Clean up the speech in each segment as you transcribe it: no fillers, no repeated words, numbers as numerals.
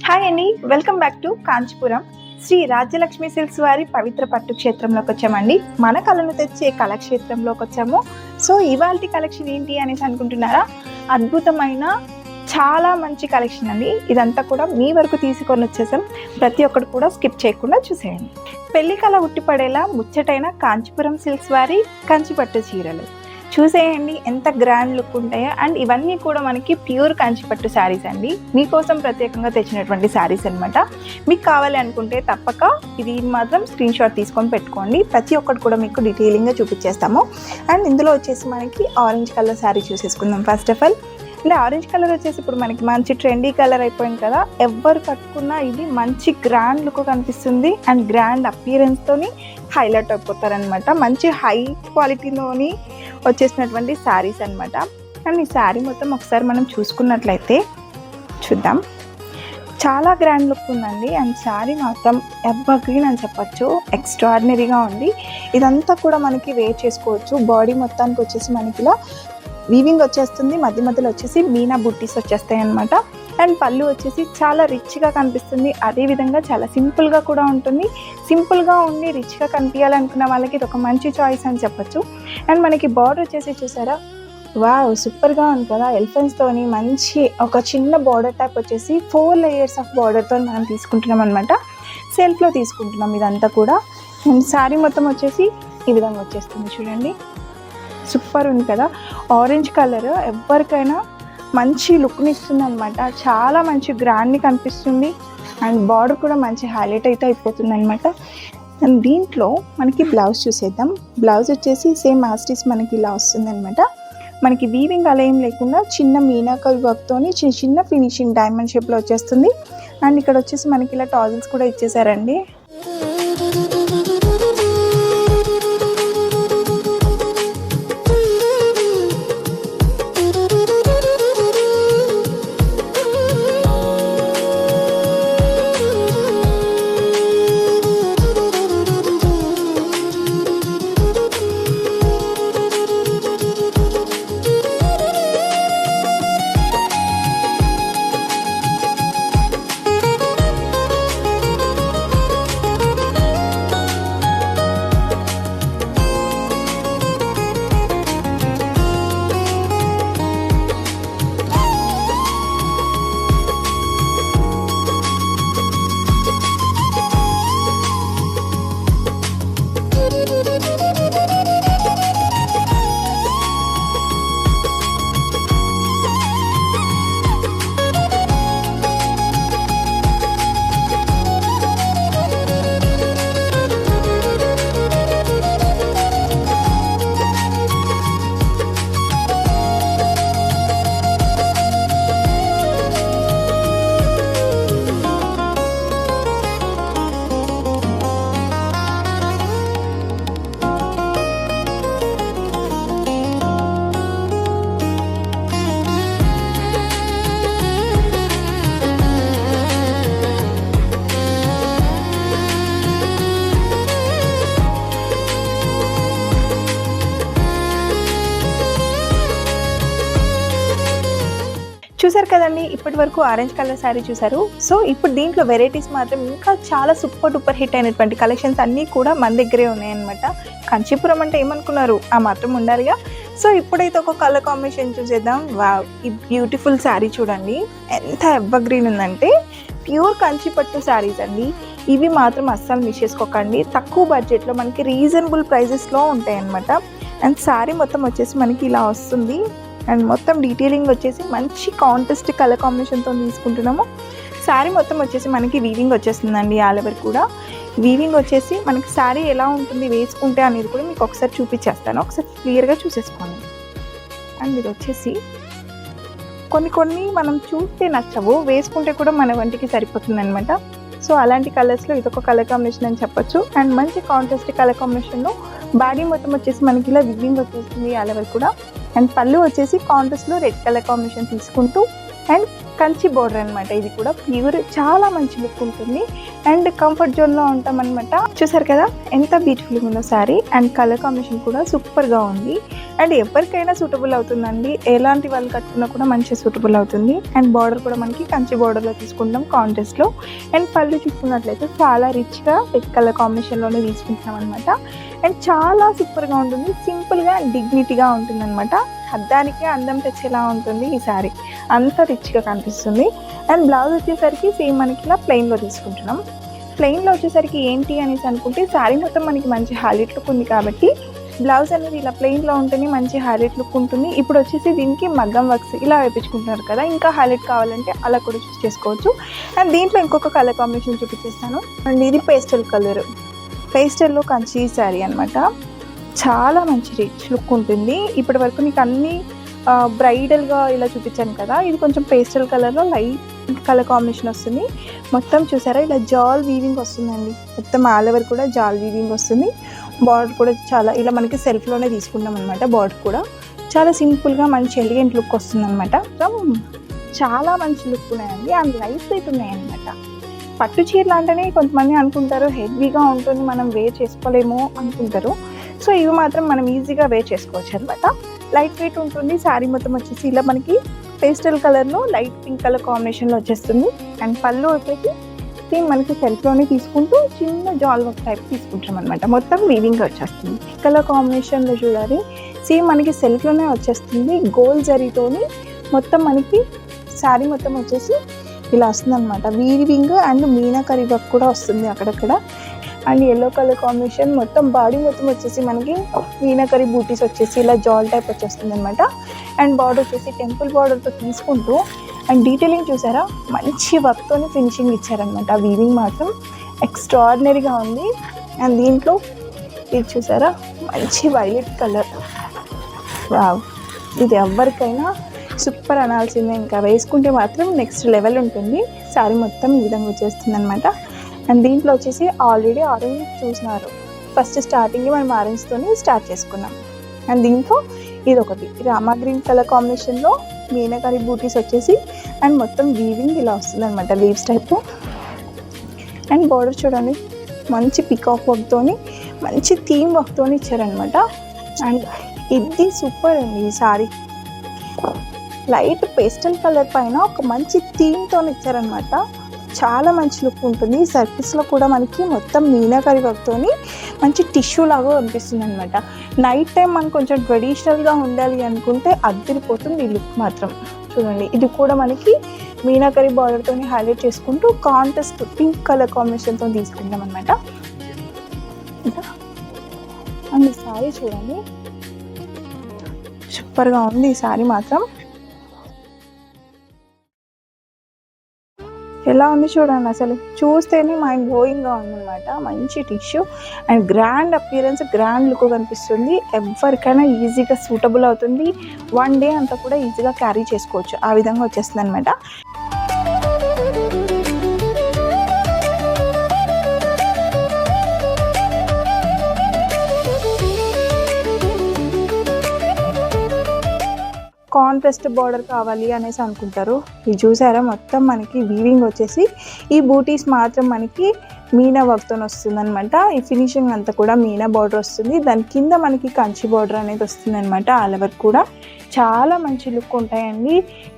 Hi అండి, welcome back to Kanchipuram Sri Rajyalakshmi silks వారి పవిత్ర పట్టు క్షేత్రంలోకి వచ్చామండి. మన కళను తెచ్చే కళాక్షేత్రంలోకి వచ్చాము. సో ఇవాల్టి కలెక్షన్ ఏంటి అనేసి అనుకుంటున్నారా? అద్భుతమైన చాలా మంచి కలెక్షన్ అండి. ఇదంతా కూడా మీ వరకు తీసుకొని వచ్చేసాం. ప్రతి ఒక్కరు కూడా స్కిప్ చేయకుండా చూసేయండి. పెళ్లి కళ ఉట్టిపడేలా ముచ్చటైన కాంచీపురం సిల్క్స్ వారి కంచిపట్టు చీరలు చూసేయండి, ఎంత గ్రాండ్ లుక్ ఉంటాయో. అండ్ ఇవన్నీ కూడా మనకి ప్యూర్ కంచిపట్టు శారీస్ అండి. మీకోసం ప్రత్యేకంగా తెచ్చినటువంటి శారీస్ అనమాట. మీకు కావాలి అనుకుంటే తప్పక ఇది మాత్రం స్క్రీన్ షాట్ తీసుకొని పెట్టుకోండి. ప్రతి ఒక్కటి కూడా మీకు డీటెయిలింగ్గా చూపించేస్తాము. అండ్ ఇందులో వచ్చేసి మనకి ఆరెంజ్ కలర్ శారీ చూసేసుకుందాం. ఫస్ట్ ఆఫ్ ఆల్ అంటే ఆరెంజ్ కలర్ వచ్చేసి ఇప్పుడు మనకి మంచి ట్రెండీ కలర్ అయిపోయింది కదా. ఎవరు కట్టుకున్నా ఇది మంచి గ్రాండ్ లుక్ కనిపిస్తుంది. అండ్ గ్రాండ్ అపియరెన్స్తోని హైలైట్ అయిపోతారనమాట. మంచి హై క్వాలిటీలోని వచ్చేసినటువంటి శారీస్ అనమాట. అండ్ ఈ శారీ మొత్తం ఒకసారి మనం చూసుకున్నట్లయితే చూద్దాం, చాలా గ్రాండ్ లుక్ ఉందండి. అండ్ శారీ మాత్రం ఎవర్ గ్రీన్ అని చెప్పచ్చు, ఎక్స్ట్రాడినరీగా ఉంది. ఇదంతా కూడా మనకి వేర్ చేసుకోవచ్చు. బాడీ మొత్తానికి వచ్చేసి మనకి ఇలా వీవింగ్ వచ్చేస్తుంది, మధ్య మధ్యలో వచ్చేసి మీనా బుట్టీస్ వచ్చేస్తాయి అనమాట. అండ్ పళ్ళు వచ్చేసి చాలా రిచ్గా కనిపిస్తుంది. అదేవిధంగా చాలా సింపుల్గా కూడా ఉంటుంది. సింపుల్గా ఉండి రిచ్గా కనిపించాలనుకున్న వాళ్ళకి ఇది ఒక మంచి చాయిస్ అని చెప్పచ్చు. అండ్ మనకి బార్డర్ వచ్చేసి చూసారా, వావ్ సూపర్గా ఉంది కదా. ఎలిఫెంట్స్తోని మంచి ఒక చిన్న బార్డర్ టైప్ వచ్చేసి 4 లేయర్స్ ఆఫ్ బార్డర్తో మనం తీసుకుంటున్నాం అనమాట. సెల్ఫ్లో తీసుకుంటున్నాం ఇదంతా కూడా. అండ్ శారీ మొత్తం వచ్చేసి ఈ విధంగా వచ్చేస్తుంది చూడండి, సూపర్ ఉంది కదా. ఆరెంజ్ కలర్ ఎవరికైనా మంచి లుక్ని ఇస్తుంది అనమాట. చాలా మంచి గ్రాండ్ని కనిపిస్తుంది. అండ్ బార్డర్ కూడా మంచి హైలైట్ అయితే అయిపోతుంది అనమాట. అండ్ దీంట్లో మనకి బ్లౌజ్ చూసేద్దాం. బ్లౌజ్ వచ్చేసి సేమ్ యాస్టీస్ మనకి ఇలా వస్తుంది అనమాట. మనకి వీవింగ్ అలా ఏం లేకుండా చిన్న మీనాకల్ వర్క్తోని చిన్న చిన్న ఫినిషింగ్ డైమండ్ షేప్లో వచ్చేస్తుంది. అండ్ ఇక్కడ వచ్చేసి మనకి ఇలా టాజిల్స్ కూడా ఇచ్చేసారండి. చూసారు కదండి, ఇప్పటి వరకు ఆరెంజ్ కలర్ శారీ చూసారు. సో ఇప్పుడు దీంట్లో వెరైటీస్ మాత్రం ఇంకా చాలా సూపర్ డూపర్ హిట్ అయినటువంటి కలెక్షన్స్ అన్నీ కూడా మన దగ్గరే ఉన్నాయన్నమాట. కంచీపురం అంటే ఏమనుకున్నారు, ఆ మాత్రం ఉండాలిగా. సో ఇప్పుడైతే ఒక కలర్ కాంబినేషన్ చూసేద్దాం. వావ్, ఈ బ్యూటిఫుల్ శారీ చూడండి, ఎంత ఎవర్ గ్రీన్ ఉందంటే. ప్యూర్ కంచిపట్టు శారీస్ అండి. ఇవి మాత్రం అస్సలు మిస్ చేసుకోకండి. తక్కువ బడ్జెట్లో మనకి రీజనబుల్ ప్రైజెస్లో ఉంటాయి అన్నమాట. అండ్ శారీ మొత్తం వచ్చేసి మనకి ఇలా వస్తుంది. అండ్ మొత్తం డీటెయిలింగ్ వచ్చేసి మంచి కాంట్రాస్ట్ కలర్ కాంబినేషన్తో తీసుకుంటున్నాము. శారీ మొత్తం వచ్చేసి మనకి వీవింగ్ వచ్చేస్తుందండి. ఆల్ ఓవర్ కూడా వీవింగ్ వచ్చేసి మనకి శారీ ఎలా ఉంటుంది వేసుకుంటే అనేది కూడా మీకు ఒకసారి చూపించేస్తాను. ఒకసారి క్లియర్గా చూసేసుకోండి. అండ్ ఇది వచ్చేసి కొన్ని మనం చూస్తే నచ్చవు, వేసుకుంటే కూడా మన వంటికి సరిపోతుంది అనమాట. సో అలాంటి కలర్స్లో ఇదొక కలర్ కాంబినేషన్ అని చెప్పొచ్చు. అండ్ మంచి కాంట్రాస్ట్ కలర్ కాంబినేషన్లో బాడీ మొత్తం వచ్చేసి మనకి ఇలా వివింగ్ వచ్చేస్తుంది ఆల్ ఓవర్ కూడా. అండ్ పళ్ళు వచ్చేసి కాంట్రాస్ట్లో రెడ్ కలర్ కాంబినేషన్ తీసుకుంటూ అండ్ కంచి బోర్డర్ అనమాట. ఇది కూడా ప్యూర్, చాలా మంచి లుక్ ఉంటుంది అండ్ కంఫర్ట్ జోన్లో ఉంటాం అనమాట. చూసారు కదా ఎంత బ్యూటిఫుల్గా ఉందో శారీ. అండ్ కలర్ కాంబినేషన్ కూడా సూపర్గా ఉంది అండ్ ఎవరికైనా సూటబుల్ అవుతుందండి. ఎలాంటి వాళ్ళు కట్టుకున్నా కూడా మంచిగా సూటబుల్ అవుతుంది. అండ్ బార్డర్ కూడా మనకి కంచి బార్డర్లో తీసుకుంటాం కాంట్రాస్ట్లో. అండ్ పళ్ళు చూసుకున్నట్లయితే చాలా రిచ్గా రెడ్ కలర్ కాంబినేషన్లోనే తీసుకుంటాం అనమాట. అండ్ చాలా సూపర్గా ఉంటుంది, సింపుల్గా అండ్ డిగ్నిటీగా ఉంటుంది అనమాట. అద్దానికి అందం తెచ్చేలా ఉంటుంది ఈ శారీ, అంత రిచ్గా కనిపిస్తుంది. అండ్ బ్లౌజ్ వచ్చేసరికి సేమ్ మనకి ఇలా ప్లెయిన్లో తీసుకుంటున్నాం. ప్లెయిన్లో వచ్చేసరికి ఏంటి అనేసి అనుకుంటే శారీ మొత్తం మనకి మంచి హైలైట్ లుక్ ఉంది కాబట్టి బ్లౌజ్ అనేది ఇలా ప్లెయిన్లో ఉంటేనే మంచి హైలైట్ లుక్ ఉంటుంది. ఇప్పుడు వచ్చేసి దీనికి మగ్గం వర్క్స్ ఇలా వేయించుకుంటున్నారు కదా, ఇంకా హైలైట్ కావాలంటే అలా కూడా చూస్ చేసుకోవచ్చు. అండ్ దీంట్లో ఇంకొక కలర్ కాంబినేషన్ చూపించేస్తాను. అండ్ ఇది పేస్టల్ కలర్, పేస్టల్లో కంచి శారీ అనమాట. చాలా మంచి రిచ్ లుక్ ఉంటుంది. ఇప్పటి వరకు మీకు అన్నీ బ్రైడల్గా ఇలా చూపించాను కదా, ఇది కొంచెం పేస్టల్ కలర్లో లైట్ కలర్ కాంబినేషన్ వస్తుంది. మొత్తం చూసారా ఇలా జాల్ వీవింగ్ వస్తుందండి, మొత్తం ఆల్ ఓవర్ కూడా జాల్ వీవింగ్ వస్తుంది. బార్డర్ కూడా చాలా ఇలా మనకి సెల్ఫ్లోనే తీసుకుంటాం అనమాట. బార్డర్ కూడా చాలా సింపుల్గా మంచి ఎలిగెంట్ లుక్ వస్తుంది అనమాట. చాలా మంచి లుక్ ఉన్నాయండి అండ్ లైట్ వెయిట్ ఉన్నాయన్నమాట. పట్టు చీరలు అంటేనే కొంతమంది అనుకుంటారు హెవీగా ఉంటుంది, మనం వేర్ చేసుకోలేము అనుకుంటారు. సో ఇవి మాత్రం మనం ఈజీగా వేర్ చేసుకోవచ్చు అనమాట. లైట్ వెయిట్ ఉంటుంది. శారీ మొత్తం వచ్చేసి ఇలా మనకి పేస్టల్ కలర్లో లైట్ పింక్ కలర్ కాంబినేషన్లో వచ్చేస్తుంది. అండ్ పళ్ళు వచ్చేసి సేమ్ మనకి సెల్ఫ్లోనే తీసుకుంటూ చిన్న జాల్ వర్క్ టైప్ తీసుకుంటాం అనమాట. మొత్తం వీవింగ్ వచ్చేస్తుంది. కలర్ కాంబినేషన్లో చూడాలి, సేమ్ మనకి సెల్ఫ్లోనే వచ్చేస్తుంది. గోల్డ్ జరీతోని మొత్తం మనకి శారీ మొత్తం వచ్చేసి ఇలా వస్తుంది అనమాట. వీవింగ్ అండ్ మీనాకరీ వర్క్ కూడా వస్తుంది అక్కడక్కడ. అండ్ ఎల్లో కలర్ కాంబినేషన్, మొత్తం బాడీ మొత్తం వచ్చేసి మనకి మీనాకరీ బూటీస్ వచ్చేసి ఇలా జాల్ టైప్ వచ్చేస్తుంది అనమాట. అండ్ బార్డర్ వచ్చేసి టెంపుల్ బార్డర్తో తీసుకుంటూ అండ్ డీటెయిలింగ్ చూసారా మంచి వర్క్తోనే ఫినిషింగ్ ఇచ్చారనమాట. వీవింగ్ మాత్రం ఎక్స్ట్రాడినరీగా ఉంది. అండ్ దీంట్లో ఇది చూసారా మంచి వైలెట్ కలర్, వావ్ ఇది ఎవరికైనా సూపర్ అనాల్సిందే. ఇంకా వేసుకుంటే మాత్రం నెక్స్ట్ లెవెల్ ఉంటుంది. శారీ మొత్తం ఈ విధంగా వచ్చేస్తుంది అనమాట. అండ్ దీంట్లో వచ్చేసి ఆల్రెడీ ఆరెంజ్ చూసినారు, ఫస్ట్ స్టార్టింగ్ మనం ఆరెంజ్తోని స్టార్ట్ చేసుకున్నాం. అండ్ దీంట్లో ఇది ఒకటి రామా గ్రీన్ కలర్ కాంబినేషన్లో మీనాకరీ బూటీస్ వచ్చేసి అండ్ మొత్తం వీవింగ్ ఇలా వస్తుంది అనమాట, లీవ్స్ టైప్. అండ్ బార్డర్ చూడండి మంచి పికాక్ వర్క్తోని మంచి థీమ్ వర్క్తోని ఇచ్చారనమాట. అండ్ ఇది సూపర్ అండి ఈ శారీ. లైట్ పేస్టల్ కలర్ పైన ఒక మంచి థీమ్తో ఇచ్చారనమాట. చాలా మంచి లుక్ ఉంటుంది. సర్కిల్స్లో కూడా మనకి మొత్తం మీనాకరీ వర్క్తోని మంచి టిష్యూ లాగా అనిపిస్తుంది అనమాట. నైట్ టైం మనం కొంచెం ట్రెడిషనల్గా ఉండాలి అనుకుంటే అదిరిపోతుంది ఈ లుక్ మాత్రం. చూడండి ఇది కూడా మనకి మీనాకరీ బార్డర్తో హైలైట్ చేసుకుంటూ కాంట్రాస్ట్ పింక్ కలర్ కాంబినేషన్తో తీసుకుంటాం అనమాట. అండ్ ఈ శారీ చూడండి సూపర్గా ఉంది ఈ శారీ మాత్రం. ఎలా ఉంది చూడండి, అసలు చూస్తేనే మైండ్ బ్లోయింగ్గా ఉందన్నమాట. మంచి tissue and grand appearance, grand look కనిపిస్తుంది. ఎవరికైనా ఈజీగా సూటబుల్ అవుతుంది. వన్ డే అంతా కూడా ఈజీగా క్యారీ చేసుకోవచ్చు, ఆ విధంగా వచ్చేస్తుంది అనమాట. కాంట్రాస్ట్ బార్డర్ కావాలి అనేసి అనుకుంటారు. ఇది చూసారా మొత్తం మనకి వీవింగ్ వచ్చేసి ఈ బూటీస్ మాత్రం మనకి మీనా వర్క్తో వస్తుంది అనమాట. ఈ ఫినిషింగ్ అంతా కూడా మీనా బార్డర్ వస్తుంది. దాని కింద మనకి కంచి బార్డర్ అనేది వస్తుంది అనమాట. ఆల్ ఓవర్ కూడా చాలా మంచి లుక్ ఉంటాయండి.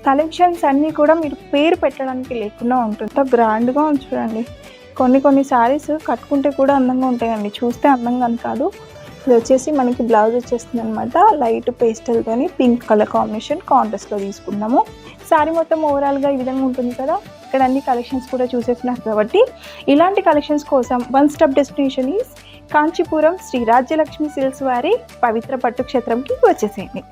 కలెక్షన్స్ అన్నీ కూడా మీరు పేరు పెట్టడానికి లేకుండా ఉంటుంది, గ్రాండ్గా చూడండి. కొన్ని శారీస్ కట్టుకుంటే కూడా అందంగా ఉంటాయండి, చూస్తే అందంగా అని కాదు. ఇది వచ్చేసి మనకి బ్లౌజ్ వచ్చేస్తుంది అనమాట. లైట్ పేస్టల్తోని పింక్ కలర్ కాంబినేషన్ కాంట్రాస్ట్లో తీసుకున్నాము. శారీ మొత్తం ఓవరాల్గా ఈ విధంగా ఉంటుంది కదా. ఇక్కడ అన్ని కలెక్షన్స్ కూడా చూసేస్తున్నారు కాబట్టి ఇలాంటి కలెక్షన్స్ కోసం one stop destination is Kanchipuram Sri Rajyalakshmi silks వారి పవిత్ర పట్టు క్షేత్రంకి వచ్చేసేయండి.